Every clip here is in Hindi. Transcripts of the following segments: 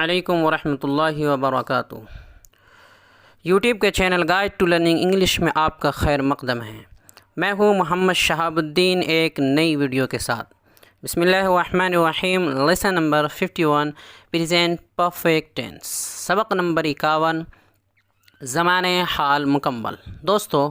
अस्सलामुअलैकुम वरहमतुल्लाहि वबरकातुहू। यूट्यूब के channel guide to learning English में आपका खैर मकदम है। मैं हूँ मोहम्मद शहाबुद्दीन एक नई वीडियो के साथ। बिस्मिल्लाहिर्रहमानिर्रहीम। Lesson number 51 present perfect tense, सबक नंबर 51 ज़माने हाल मुकम्मल। दोस्तों,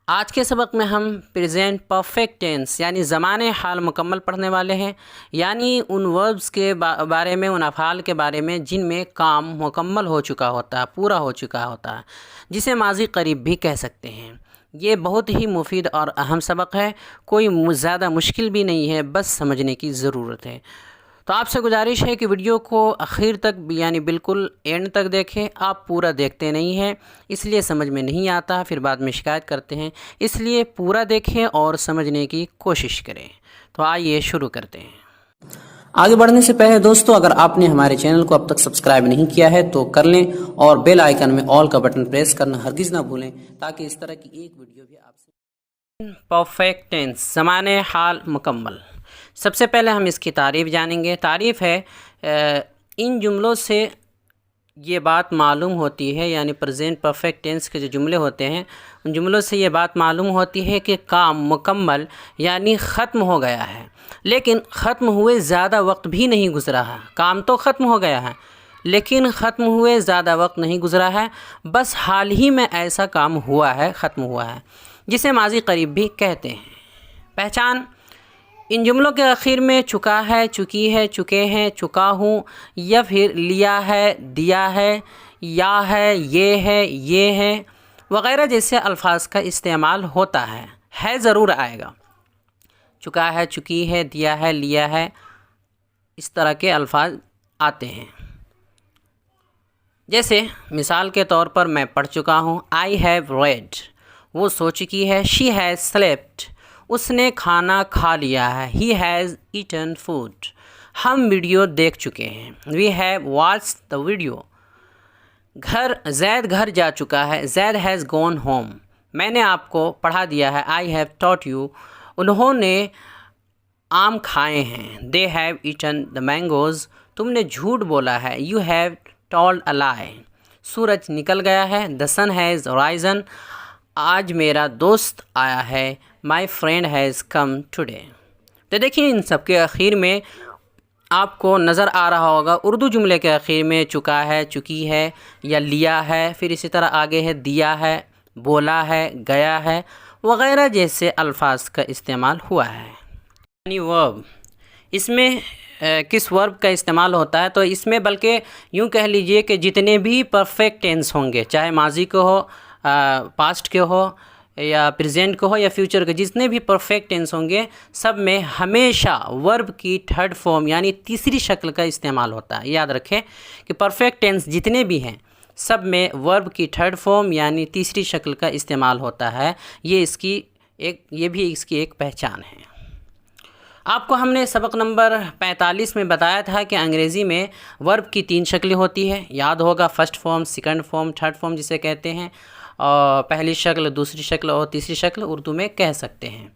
आज के सबक में हम प्रेजेंट परफेक्ट टेंस यानी ज़माने हाल मुकम्मल पढ़ने वाले हैं, यानी उन वर्ब्स के बारे में, उन अफ़ाल के बारे में जिनमें काम मुकम्मल हो चुका होता है, पूरा हो चुका होता है, जिसे माजी करीब भी कह सकते हैं। ये बहुत ही मुफीद और अहम सबक है, कोई ज़्यादा मुश्किल भी नहीं है, बस समझने की ज़रूरत है। तो आपसे गुजारिश है कि वीडियो को आखिर तक यानी बिल्कुल एंड तक देखें। आप पूरा देखते नहीं हैं, इसलिए समझ में नहीं आता, फिर बाद में शिकायत करते हैं। इसलिए पूरा देखें और समझने की कोशिश करें। तो आइए शुरू करते हैं। आगे बढ़ने से पहले दोस्तों, अगर आपने हमारे चैनल को अब तक सब्सक्राइब नहीं किया है तो कर लें और बेल आइकन में ऑल का बटन प्रेस करना हरगिज़ ना भूलें, ताकि इस तरह की एक वीडियो भी आपसे। परफेक्ट टेंस, ज़माने हाल मुकम्मल। सबसे पहले हम इसकी तारीफ़ जानेंगे। तारीफ़ है इन जुमलों से ये बात मालूम होती है, यानी प्रेजेंट परफेक्ट टेंस के जो जुमले होते हैं उन जुमलों से ये बात मालूम होती है कि काम मुकम्मल यानी ख़त्म हो गया है, लेकिन ख़त्म हुए ज़्यादा वक्त भी नहीं गुज़रा है। काम तो ख़त्म हो गया है, लेकिन ख़त्म हुए ज़्यादा वक्त नहीं गुज़रा है, बस हाल ही में ऐसा काम हुआ है, ख़त्म हुआ है, जिसे माजी करीब भी कहते हैं। पहचान, इन जुमलों के आखिर में चुका है, चुकी है, चुके हैं, चुका हूँ, या फिर लिया है, दिया है, या है, ये है वग़ैरह जैसे अल्फाज का इस्तेमाल होता है ज़रूर आएगा। चुका है, चुकी है, दिया है, लिया है, इस तरह के अल्फाज आते हैं। जैसे मिसाल के तौर पर मैं पढ़ चुका हूँ, आई हैव रेड, वो सो चुकी है। शी हैज़ स्लेप्ट, उसने खाना खा लिया है। ही हैज़ ईटन फूड, हम वीडियो देख चुके हैं। We have watched the video. Zaid घर जा चुका है। जैद हैज़ गॉन होम, मैंने आपको पढ़ा दिया है। आई हैव टॉट यू, उन्होंने आम खाए हैं। They have eaten the mangoes, तुमने झूठ बोला है। You have told a lie, सूरज निकल गया है। द सन हैज़ राइजन, आज मेरा दोस्त आया है। My friend has come today. तो देखिए, इन सब के आखिर में आपको नज़र आ रहा होगा, उर्दू जुमले के आखिर में चुका है, चुकी है या लिया है, फिर इसी तरह आगे है दिया है, बोला है, गया है वग़ैरह जैसे अल्फाज का इस्तेमाल हुआ है। यानी वर्ब, इसमें किस वर्ब का इस्तेमाल होता है, तो इसमें बल्कि यूँ कह लीजिए कि जितने भी परफेक्ट टेंस होंगे, चाहे माजी के हो, पास्ट के हो, या प्रेजेंट को हो, या फ्यूचर के, जितने भी परफेक्ट टेंस होंगे सब में हमेशा वर्ब की थर्ड फॉर्म यानी तीसरी शक्ल का इस्तेमाल होता है। याद रखें कि परफेक्ट टेंस जितने भी हैं सब में वर्ब की थर्ड फॉर्म यानी तीसरी शक्ल का इस्तेमाल होता है। ये भी इसकी एक पहचान है। आपको हमने सबक नंबर 45 में बताया था कि अंग्रेज़ी में वर्ब की 3 शक्लें होती है। याद होगा, first form, second form, third form जिसे कहते हैं, और पहली शक्ल, दूसरी शक्ल और तीसरी शक्ल उर्दू में कह सकते हैं।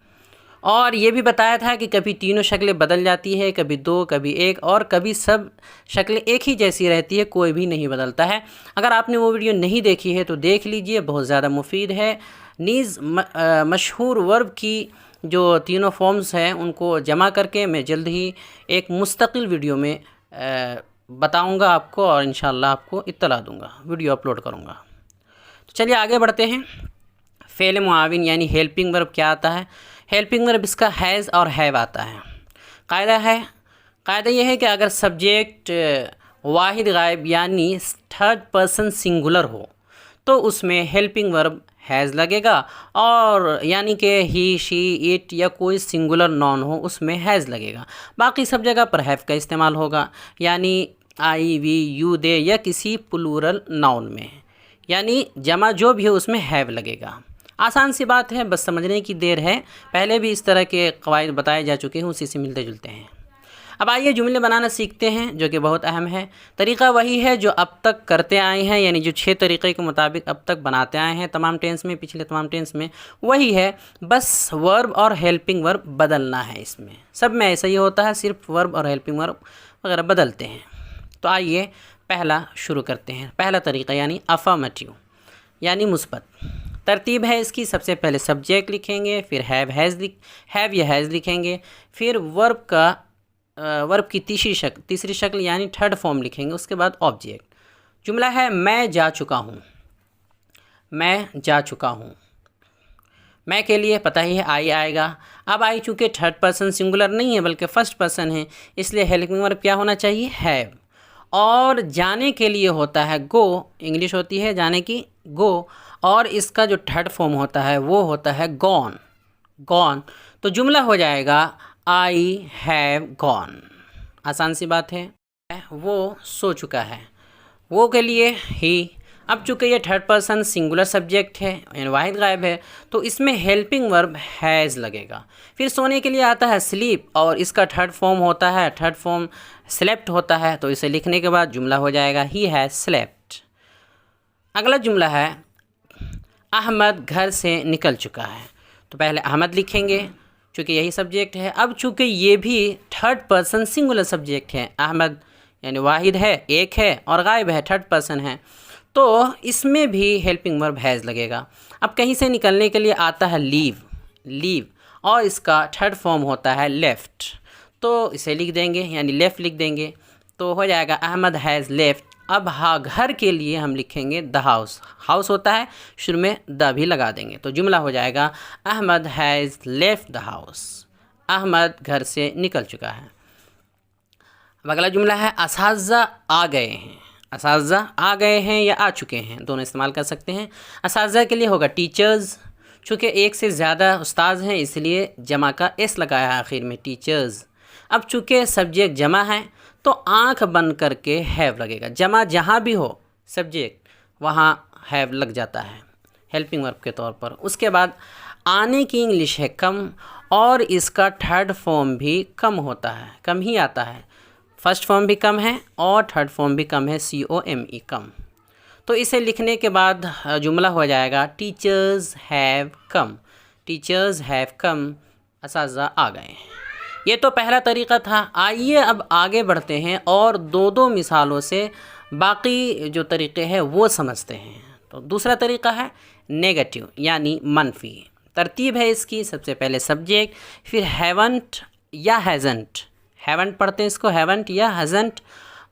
और ये भी बताया था कि कभी तीनों शक्लें बदल जाती है, कभी 2, कभी 1, और कभी सब शक्लें एक ही जैसी रहती है, कोई भी नहीं बदलता है। अगर आपने वो वीडियो नहीं देखी है तो देख लीजिए, बहुत ज़्यादा मुफीद है। नीज़ मशहूर वर्ब की जो तीनों फॉर्म्स हैं उनको जमा करके मैं जल्द ही एक मुस्तकिल वीडियो में बताऊँगा आपको, और इंशाअल्लाह आपको इत्तला दूँगा, वीडियो अपलोड करूँगा। तो चलिए आगे बढ़ते हैं। फ़ेल मुआविन यानी हेल्पिंग वर्ब क्या आता है? हेल्पिंग वर्ब इसका हैज़ और हैव आता है। कायदा यह है कि अगर सब्जेक्ट वाहिद गायब यानी थर्ड पर्सन सिंगुलर हो तो उसमें हेल्पिंग वर्ब हैज़ लगेगा, और यानी कि ही, शी, इट या कोई सिंगुलर नॉन हो उसमें हैज़ लगेगा। बाकी सब जगह पर हैव का इस्तेमाल होगा, यानी आई, वी, यू, दे या किसी प्लूरल नाउन में, यानी जमा जो भी हो उसमें हैव लगेगा। आसान सी बात है, बस समझने की देर है। पहले भी इस तरह के कवायद बताए जा चुके हैं, उसी से मिलते जुलते हैं। अब आइए जुमले बनाना सीखते हैं, जो कि बहुत अहम है। तरीक़ा वही है जो अब तक करते आए हैं, यानी जो 6 तरीक़े के मुताबिक अब तक बनाते आए हैं तमाम टेंस में, पिछले तमाम टेंस में वही है, बस वर्ब और हेल्पिंग वर्ब बदलना है। इसमें सब में ऐसा ही होता है, सिर्फ वर्ब और हेल्पिंग वर्ब वगैरह बदलते हैं। तो आइए पहला शुरू करते हैं। पहला तरीका यानी अफर्मेटिव यानी मुस्बत। तरतीब है इसकी, सबसे पहले सब्जेक्ट लिखेंगे, फिर हैव या हैज़ लिखेंगे, फिर वर्ब की तीसरी शक्ल यानी थर्ड फॉर्म लिखेंगे, उसके बाद ऑब्जेक्ट। जुमला है मैं जा चुका हूँ। मैं जा चुका हूँ, मैं के लिए पता ही है आई आएगा। अब आई चूँकि थर्ड पर्सन सिंगुलर नहीं है बल्कि फर्स्ट पर्सन है, इसलिए हेल्पिंग वर्ब क्या होना चाहिए, हैव। और जाने के लिए होता है गो, इंग्लिश होती है जाने की गो, और इसका जो थर्ड फॉर्म होता है वो होता है गॉन। गॉन तो जुमला हो जाएगा आई हैव गॉन। आसान सी बात है। वो सो चुका है, वो के लिए ही। अब चूँकि ये थर्ड पर्सन सिंगुलर सब्जेक्ट है यानी वाहिद गायब है, तो इसमें हेल्पिंग वर्ब हैज़ लगेगा। फिर सोने के लिए आता है स्लीप, और इसका थर्ड फॉर्म स्लेप्ट होता है, तो इसे लिखने के बाद जुमला हो जाएगा ही हैज़ स्लेप्ट। अगला जुमला है अहमद घर से निकल चुका है। तो पहले अहमद लिखेंगे चूँकि यही सब्जेक्ट है। अब चूँकि ये भी थर्ड पर्सन सिंगुलर सब्जेक्ट है, अहमद यानी वाहिद है, एक है, और गायब है, थर्ड पर्सन है, तो इसमें भी हेल्पिंग वर्ब हैज़ लगेगा। अब कहीं से निकलने के लिए आता है लीव, और इसका थर्ड फॉर्म होता है लेफ़्ट, तो इसे लिख देंगे यानी लेफ़्ट लिख देंगे, तो हो जाएगा अहमद हैज़ लेफ़्ट। अब हाँ, घर के लिए हम लिखेंगे द हाउस होता है, शुरू में द भी लगा देंगे, तो जुमला हो जाएगा Ahmed has left the house. Ahmed घर से निकल चुका है। अब अगला जुमला है असातिज़ा आ गए हैं। असातिज़ा आ गए हैं या आ चुके हैं, दोनों इस्तेमाल कर सकते हैं। असातिज़ा के लिए होगा टीचर्स, चूँकि एक से ज़्यादा उस्ताद हैं इसलिए जमा का एस लगाया है आखिर में, टीचर्स। अब चूँकि सब्जेक्ट जमा है तो आंख बंद करके हैव लगेगा। जमा जहाँ भी हो सब्जेक्ट वहाँ हैव लग जाता है हेल्पिंग वर्ब के तौर पर। उसके बाद आने की इंग्लिश है कम, और इसका थर्ड फॉर्म भी कम होता है, कम ही आता है। फर्स्ट फॉर्म भी कम है और थर्ड फॉर्म भी कम है, COME कम। तो इसे लिखने के बाद जुमला हो जाएगा teachers have come. Teachers have come, असातिज़ा आ गए। ये तो पहला तरीका था। आइए अब आगे बढ़ते हैं और दो मिसालों से बाकी जो तरीक़े हैं वो समझते हैं। तो दूसरा तरीका है नेगेटिव यानी मनफी। तरतीब है इसकी, सबसे पहले सब्जेक्ट, फिर हैवंट या हैज़ंट, हैवंट पढ़ते हैं इसको, हैवंट या हैज़ंट।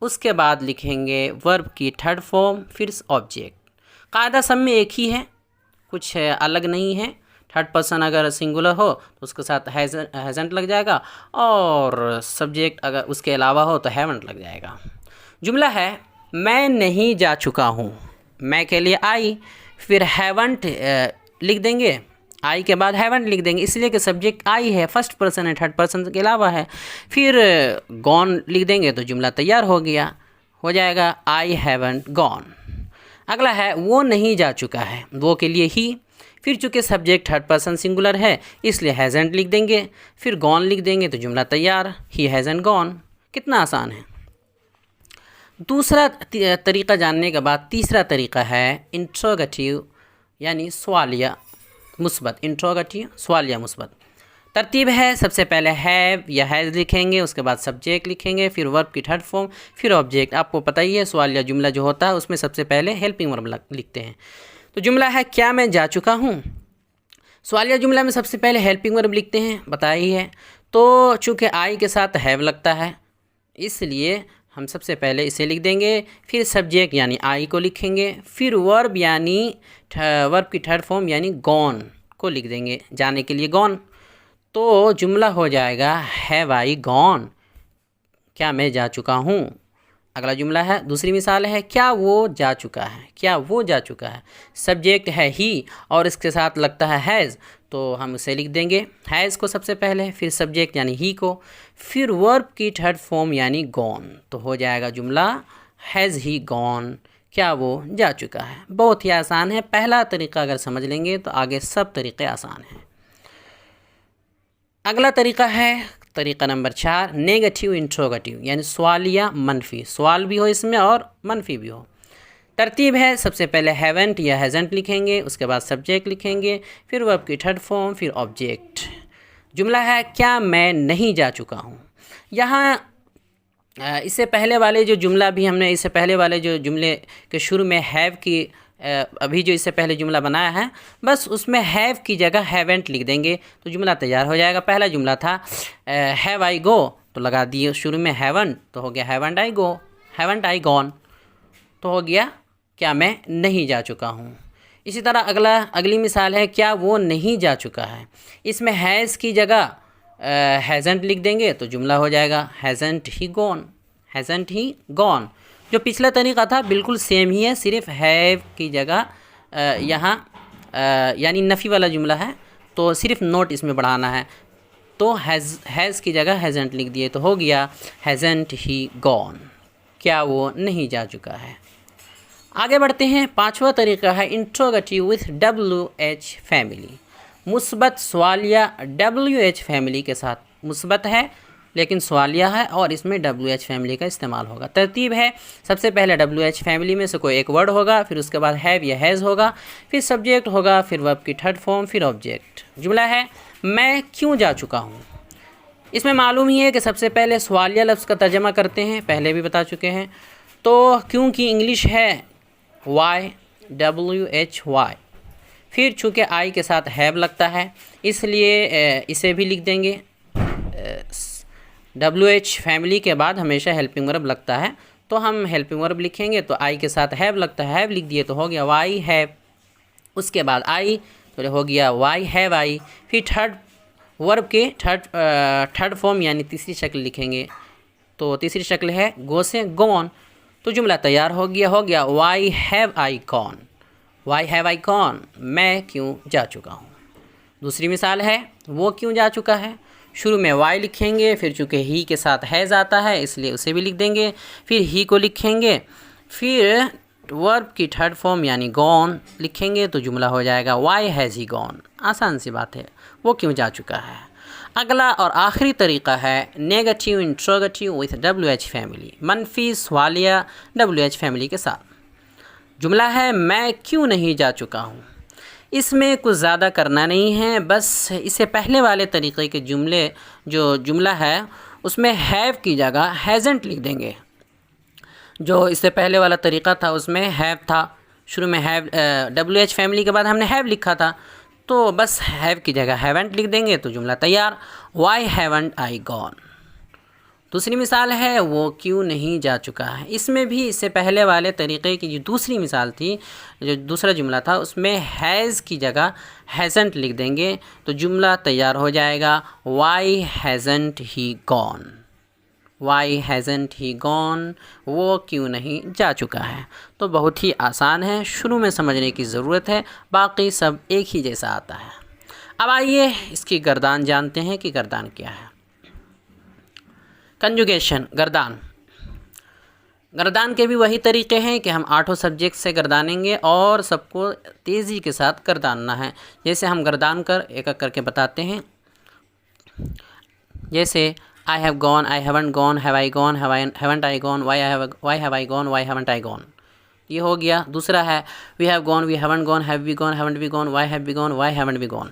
उसके बाद लिखेंगे वर्ब की थर्ड फॉर्म, फिर ऑब्जेक्ट। कायदा सब में एक ही है, कुछ अलग नहीं है। थर्ड पर्सन अगर सिंगुलर हो तो उसके साथ हैज़ंट लग जाएगा, और सब्जेक्ट अगर उसके अलावा हो तो हैवंट लग जाएगा। जुमला है मैं नहीं जा चुका हूँ। मैं के लिए आई, फिर हैवंट लिख देंगे, आई के बाद हैवंट लिख देंगे, इसलिए कि सब्जेक्ट आई है, फर्स्ट पर्सन है, थर्ड पर्सन के अलावा है। फिर गॉन लिख देंगे तो जुमला तैयार हो गया, हो जाएगा आई हैवंट गॉन। अगला है वो नहीं जा चुका है। वो के लिए ही, फिर चूँकि सब्जेक्ट थर्ड पर्सन सिंगुलर है इसलिए हैज़ेंट लिख देंगे, फिर गॉन लिख देंगे तो जुमला तैयार, ही हैज़ेंट गॉन। कितना आसान है। दूसरा तरीक़ा जानने के बाद तीसरा तरीक़ा है इंट्रोगेटिव यानी सवालिया मुस्बत। इंट्रोगेटिव सवालिया मुस्बत। तरतीब है, सबसे पहले हैव या हैज़ लिखेंगे, उसके बाद सब्जेक्ट लिखेंगे, फिर वर्ब की थर्ड फॉर्म, फिर ऑब्जेक्ट। आपको पता ही है सवालिया जुमला जो होता है उसमें सबसे पहले हेल्पिंग वर्ब लिखते हैं। तो जुमला है क्या मैं जा चुका हूँ। सवालिया जुमला में सबसे पहले हेल्पिंग वर्ब लिखते हैं, बताया ही है। तो चूँकि आई के साथ हैव लगता है इसलिए हम सबसे पहले इसे लिख देंगे, फिर सब्जेक्ट यानी आई को लिखेंगे, फिर वर्ब यानी वर्ब की थर्ड फॉर्म यानी गॉन को लिख देंगे, जाने के लिए गॉन। तो जुमला हो जाएगा हैव आई गॉन, क्या मैं जा चुका हूँ। अगला जुमला है, दूसरी मिसाल है क्या वो जा चुका है। क्या वो जा चुका है, सब्जेक्ट है ही और इसके साथ लगता है हैज़, तो हम उसे लिख देंगे हैज़ को सबसे पहले, फिर सब्जेक्ट यानी ही को, फिर वर्ब की थर्ड फॉर्म यानी गॉन। तो हो जाएगा जुमला हैज़ ही गॉन, क्या वो जा चुका है। बहुत ही आसान है। पहला तरीका अगर समझ लेंगे तो आगे सब तरीक़े आसान हैं। अगला तरीका है तरीका नंबर 4 नेगेटिव इंट्रोगेटिव यानी सवालिया मनफी। सवाल भी हो इसमें और मनफी भी हो। तरतीब है, सबसे पहले हैवेंट या हैज़ेंट लिखेंगे, उसके बाद सब्जेक्ट लिखेंगे, फिर वर्ब की थर्ड फॉर्म, फिर ऑब्जेक्ट। जुमला है क्या मैं नहीं जा चुका हूँ। यहाँ इससे पहले वाले जो जुमला भी हमने इससे पहले वाले जो जुमले के शुरू में हैव की अभी जो इससे पहले जुमला बनाया है बस उसमें हैव की जगह हैवेंट लिख देंगे तो जुमला तैयार हो जाएगा। पहला जुमला था हैव आई गो, तो लगा दिए शुरू में हैवन, तो हो गया haven't I go, haven't I gone, तो हो गया क्या मैं नहीं जा चुका हूँ। इसी तरह अगली मिसाल है क्या वो नहीं जा चुका है। इसमें हैज़ की जगह हैज़ेंट लिख देंगे तो जुमला हो जाएगा hasn't he gone, hasn't he gone. जो पिछला तरीका था बिल्कुल सेम ही है, सिर्फ हैव की जगह यहाँ यानी नफ़ी वाला जुमला है तो सिर्फ नोट इसमें बढ़ाना है, तो हैज़ की जगह हैज़ेंट लिख दिए तो हो गया हैज़ेंट ही गॉन, क्या वो नहीं जा चुका है। आगे बढ़ते हैं। पांचवा तरीका है इंट्रोगेटिव विथ WH फैमिली, मुस्बत सवालिया WH फैमिली के साथ, मुस्बत है लेकिन सवालिया है और इसमें WH फैमिली का इस्तेमाल होगा। तरतीब है सबसे पहले WH फैमिली में से कोई एक वर्ड होगा, फिर उसके बाद हैव या हैज़ होगा, फिर सब्जेक्ट होगा, फिर वर्ब की थर्ड फॉर्म, फिर ऑब्जेक्ट। जुमला है मैं क्यों जा चुका हूँ। इसमें मालूम ही है कि सबसे पहले सवालिया लफ्ज़ का तर्जमा करते हैं, पहले भी बता चुके हैं। तो क्योंकि इंग्लिश है WHY, फिर चूँकि आई के साथ हैव लगता है इसलिए इसे भी लिख देंगे। WH फैमिली के बाद हमेशा हेल्पिंग वर्ब लगता है तो हम हेल्पिंग वर्ब लिखेंगे तो आई के साथ हैव लगता है, हैव लिख दिए तो हो गया वाई हैव, उसके बाद आई तो हो गया वाई हैव आई, फिर थर्ड वर्ब के थर्ड फॉर्म यानी तीसरी शक्ल लिखेंगे तो तीसरी शक्ल है गो से गॉन, तो जुमला तैयार हो गया why have I gone, why have I gone, मैं क्यों जा चुका हूँ। दूसरी मिसाल है वो क्यों जा चुका है, शुरू में वाई लिखेंगे, फिर चूँकि ही के साथ हैज़ आता है इसलिए उसे भी लिख देंगे, फिर ही को लिखेंगे, फिर वर्ब की थर्ड फॉर्म यानी गॉन लिखेंगे तो जुमला हो जाएगा वाई हैज़ ही गॉन। आसान सी बात है, वो क्यों जा चुका है। अगला और आखिरी तरीका है negative interrogative with WH family, मनफी सवालिया WH फैमिली के साथ। जुमला है मैं क्यों नहीं जा चुका हूँ। इसमें कुछ ज़्यादा करना नहीं है, बस इससे पहले वाले तरीक़े के जुमला है उसमें हैव की जगह हैज़ेंट लिख देंगे। जो इससे पहले वाला तरीक़ा था उसमें हैव था, शुरू में हैव WH फैमिली के बाद हमने हैव लिखा था तो बस हैव की जगह हैवेंट लिख देंगे तो जुमला तैयार, वाई हैवेंट आई गॉन। दूसरी मिसाल है वो क्यों नहीं जा चुका है। इसमें भी इससे पहले वाले तरीक़े की जो दूसरी मिसाल थी, जो दूसरा जुमला था उसमें हैज़ की जगह हैज़ेंट लिख देंगे तो जुमला तैयार हो जाएगा why hasn't he gone, why hasn't he gone, वो क्यों नहीं जा चुका है। तो बहुत ही आसान है, शुरू में समझने की ज़रूरत है, बाकी सब एक ही जैसा आता है। अब आइए इसकी गर्दान जानते हैं कि गर्दान क्या है। कंजुगेशन, गर्दान। गर्दान के भी वही तरीक़े हैं कि हम 8 सब्जेक्ट से गर्दानेंगे और सबको तेज़ी के साथ गर्दानना है। जैसे हम गर्दान कर एक एक करके बताते हैं। जैसे I have gone, I haven't gone, have I gone, haven't I gone, why have I gone, why haven't I gone, ये हो गया। दूसरा है we have gone, we haven't gone, have we gone, haven't we gone, why have we gone, why haven't we gone।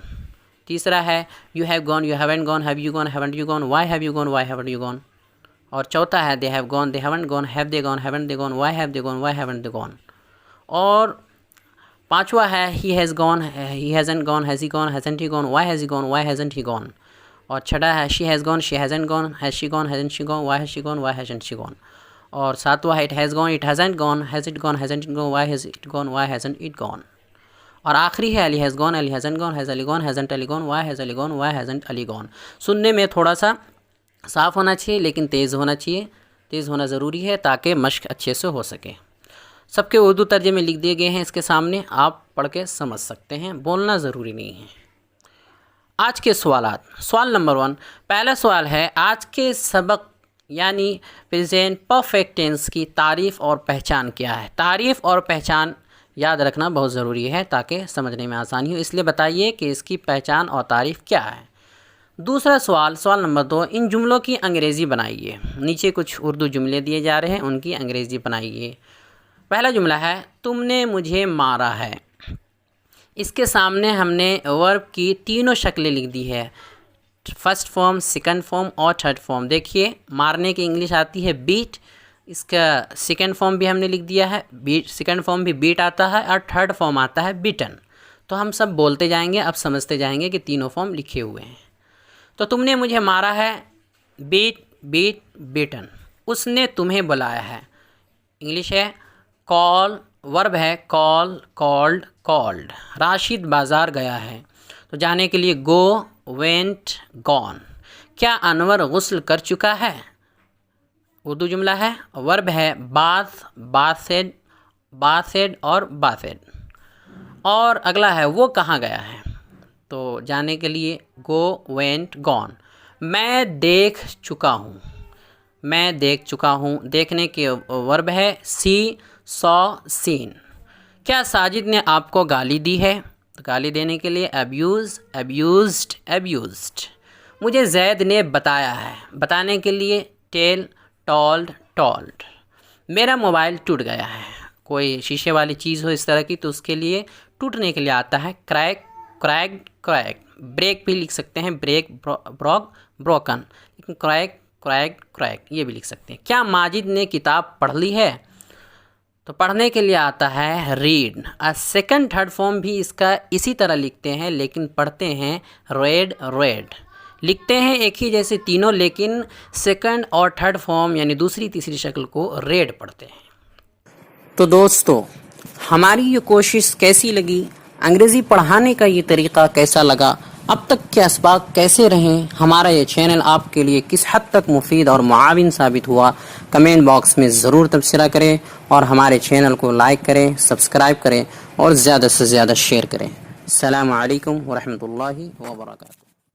तीसरा है you have gone, you haven't gone, have you gone, haven't you gone, why have you gone, why haven't you gone। और चौथा है they have gone, they haven't gone, have they gone, haven't they gone, why have they gone, why haven't they gone। और पांचवा है he has gone, he hasn't gone, has he gone, hasn't he gone, why has he gone, why hasn't he gone। और छठा है she has gone, she hasn't gone, has she gone, hasn't she gone, why has she gone, why hasn't she gone। और सातवां है it has gone, it hasn't gone, has it gone, hasn't it gone, why has it gone, why hasn't it gone। और आखिरी है Ali has gone, Ali hasn't gone, has Ali gone, hasn't Ali gone, why has Ali gone, why hasn't Ali gone। सुनने में थोड़ा सा साफ़ होना चाहिए लेकिन तेज़ होना चाहिए, तेज़ होना ज़रूरी है ताकि मश्क अच्छे से हो सके। सबके उर्दू तर्जुमे लिख दिए गए हैं इसके सामने, आप पढ़ के समझ सकते हैं, बोलना ज़रूरी नहीं है। आज के सवालात। सवाल नंबर 1, पहला सवाल है आज के सबक यानी प्रेजेंट परफेक्ट टेंस की तारीफ़ और पहचान क्या है। तारीफ़ और पहचान याद रखना बहुत ज़रूरी है ताकि समझने में आसानी हो, इसलिए बताइए कि इसकी पहचान और तारीफ़ क्या है। दूसरा सवाल, सवाल नंबर 2, इन जुमलों की अंग्रेज़ी बनाइए। नीचे कुछ उर्दू जुमले दिए जा रहे हैं, उनकी अंग्रेज़ी बनाइए। पहला जुमला है तुमने मुझे मारा है। इसके सामने हमने वर्ब की तीनों शक्लें लिख दी है, फर्स्ट फॉर्म, सेकंड फॉर्म और थर्ड फॉर्म। देखिए मारने की इंग्लिश आती है बीट, इसका सेकंड फॉर्म भी हमने लिख दिया है, बीट सेकंड फॉर्म भी बीट आता है और थर्ड फॉर्म आता है बीटन। तो हम सब बोलते जाएंगे, अब समझते जाएंगे कि तीनों फॉर्म लिखे हुए हैं। तो तुमने मुझे मारा है, बीट बीट बीटन। उसने तुम्हें बुलाया है, इंग्लिश है कॉल, वर्ब है कॉल कॉल्ड कॉल्ड। राशिद बाज़ार गया है, तो जाने के लिए गो, वेंट, गॉन। क्या अनवर गुस्ल कर चुका है, उर्दू जुमला है, वर्ब है बाथ, बाथेड, बाथेड और बाथेड। और अगला है वो कहाँ गया है, तो जाने के लिए गो, वेंट, गॉन। मैं देख चुका हूँ, मैं देख चुका हूँ, देखने के वर्ब है सी, सॉ, सीन। क्या साजिद ने आपको गाली दी है, तो गाली देने के लिए अब्यूज़, अब्यूज़्ड, अब्यूज़्ड। मुझे जैद ने बताया है, बताने के लिए टेल, टोल्ड, टोल्ड। मेरा मोबाइल टूट गया है, कोई शीशे वाली चीज़ हो इस तरह की तो उसके लिए टूटने के लिए आता है क्रैक, क्रैक्ड, क्रैक। ब्रेक भी लिख सकते हैं, ब्रेक, ब्रोक, ब्रोकन, लेकिन क्रैक, क्रैक, क्रैक ये भी लिख सकते हैं। क्या माजिद ने किताब पढ़ ली है, तो पढ़ने के लिए आता है रीड। सेकंड थर्ड फॉर्म भी इसका इसी तरह लिखते हैं, लेकिन पढ़ते हैं रेड, रेड। लिखते हैं एक ही जैसे तीनों, लेकिन सेकंड और थर्ड फॉर्म यानी दूसरी तीसरी शक्ल को रेड पढ़ते हैं। तो दोस्तों हमारी ये कोशिश कैसी लगी, अंग्रेज़ी पढ़ाने का ये तरीक़ा कैसा लगा, अब तक के असबाक कैसे रहें, हमारा ये चैनल आपके लिए किस हद तक मुफीद और मुआविन साबित हुआ, कमेंट बॉक्स में ज़रूर तबसरा करें और हमारे चैनल को लाइक करें, सब्सक्राइब करें और ज़्यादा से ज़्यादा शेयर करें। अस्सलामु अलैकुम व रहमतुल्लाहि व बरकातहू।